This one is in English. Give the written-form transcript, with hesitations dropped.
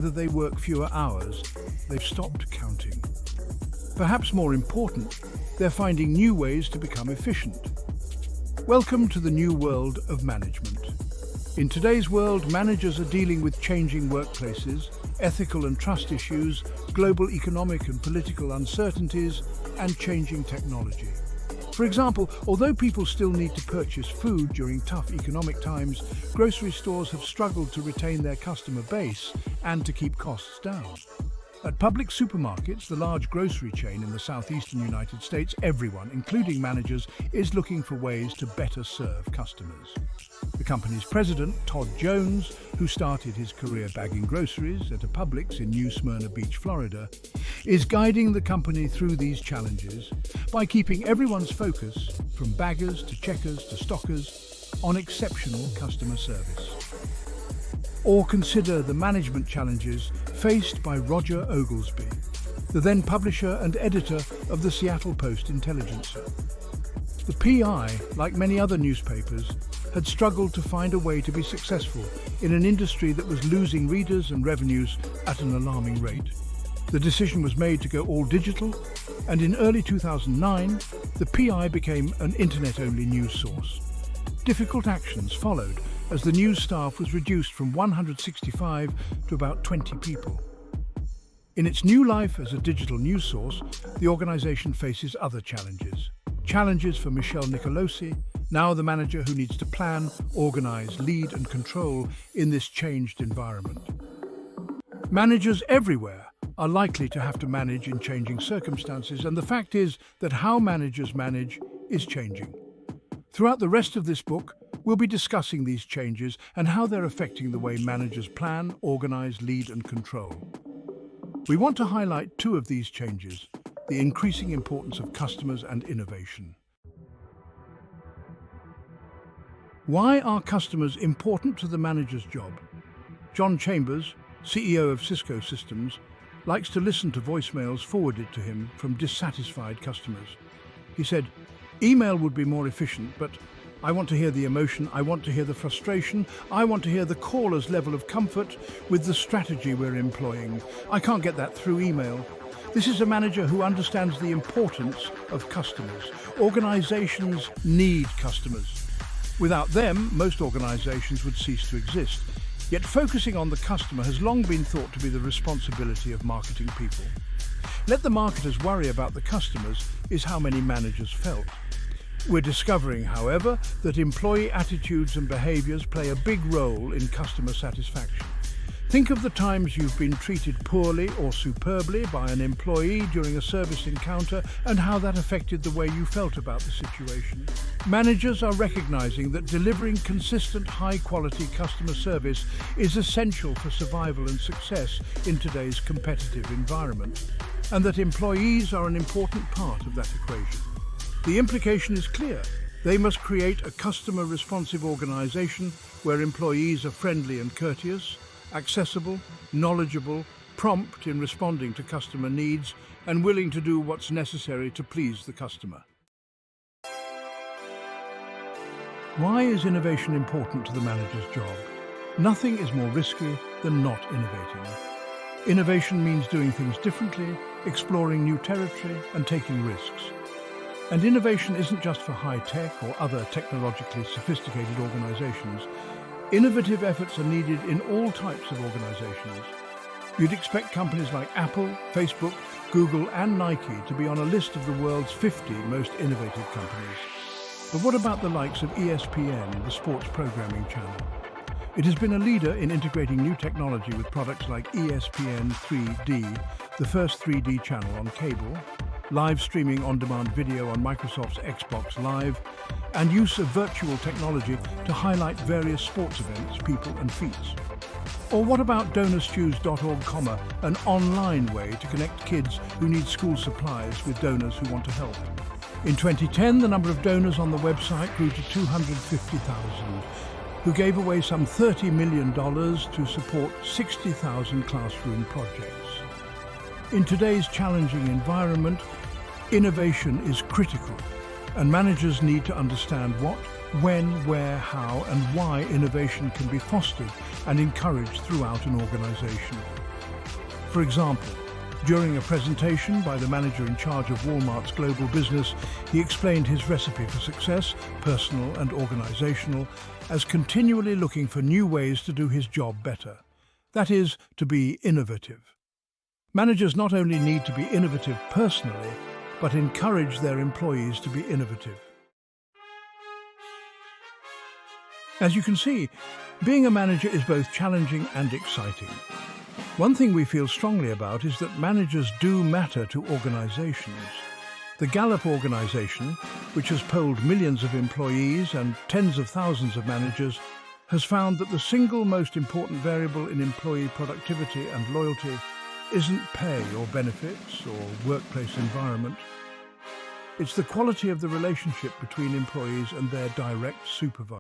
Whether they work fewer hours, they've stopped counting. Perhaps more important, they're finding new ways to become efficient. Welcome to the new world of management. In today's world, managers are dealing with changing workplaces, ethical and trust issues, global economic and political uncertainties, and changing technology. For example, although people still need to purchase food during tough economic times, grocery stores have struggled to retain their customer base and to keep costs down. At public supermarkets, the large grocery chain in the southeastern United States, everyone, including managers, is looking for ways to better serve customers. The company's president, Todd Jones, who started his career bagging groceries at a Publix in New Smyrna Beach, Florida, is guiding the company through these challenges by keeping everyone's focus, from baggers to checkers to stockers, on exceptional customer service. Or consider the management challenges faced by Roger Oglesby, the then publisher and editor of the Seattle Post-Intelligencer. The PI, like many other newspapers, had struggled to find a way to be successful in an industry that was losing readers and revenues at an alarming rate. The decision was made to go all digital, and in early 2009, the PI became an internet-only news source. Difficult actions followed as the news staff was reduced from 165 to about 20 people. In its new life as a digital news source, the organization faces other challenges. Challenges for Michelle Nicolosi, now the manager who needs to plan, organize, lead and control in this changed environment. Managers everywhere are likely to have to manage in changing circumstances, and the fact is that how managers manage is changing. Throughout the rest of this book, we'll be discussing these changes and how they're affecting the way managers plan, organize, lead and control. We want to highlight two of these changes: the increasing importance of customers and innovation. Why are customers important to the manager's job? John Chambers, CEO of Cisco Systems, likes to listen to voicemails forwarded to him from dissatisfied customers. He said, "Email would be more efficient, but I want to hear the emotion, I want to hear the frustration, I want to hear the caller's level of comfort with the strategy we're employing. I can't get that through email." This is a manager who understands the importance of customers. Organizations need customers. Without them, most organizations would cease to exist. Yet focusing on the customer has long been thought to be the responsibility of marketing people. Let the marketers worry about the customers is how many managers felt. We're discovering, however, that employee attitudes and behaviors play a big role in customer satisfaction. Think of the times you've been treated poorly or superbly by an employee during a service encounter and how that affected the way you felt about the situation. Managers are recognizing that delivering consistent, high-quality customer service is essential for survival and success in today's competitive environment, and that employees are an important part of that equation. The implication is clear. They must create a customer-responsive organization where employees are friendly and courteous, accessible, knowledgeable, prompt in responding to customer needs, and willing to do what's necessary to please the customer. Why is innovation important to the manager's job? Nothing is more risky than not innovating. Innovation means doing things differently, exploring new territory, and taking risks. And innovation isn't just for high-tech or other technologically sophisticated organizations. Innovative efforts are needed in all types of organizations. You'd expect companies like Apple, Facebook, Google and Nike to be on a list of the world's 50 most innovative companies. But what about the likes of ESPN, the sports programming channel? It has been a leader in integrating new technology with products like ESPN 3D, the first 3D channel on cable, live streaming on-demand video on Microsoft's Xbox Live, and use of virtual technology to highlight various sports events, people and feats. Or what about donorstews.org, an online way to connect kids who need school supplies with donors who want to help? In 2010, the number of donors on the website grew to 250,000, who gave away some $30 million to support 60,000 classroom projects. In today's challenging environment, innovation is critical, and managers need to understand what, when, where, how, and why innovation can be fostered and encouraged throughout an organization. For example, during a presentation by the manager in charge of Walmart's global business, he explained his recipe for success, personal and organizational, as continually looking for new ways to do his job better. That is, to be innovative. Managers not only need to be innovative personally, but encourage their employees to be innovative. As you can see, being a manager is both challenging and exciting. One thing we feel strongly about is that managers do matter to organizations. The Gallup organization, which has polled millions of employees and tens of thousands of managers, has found that the single most important variable in employee productivity and loyalty isn't pay or benefits or workplace environment. It's the quality of the relationship between employees and their direct supervisor.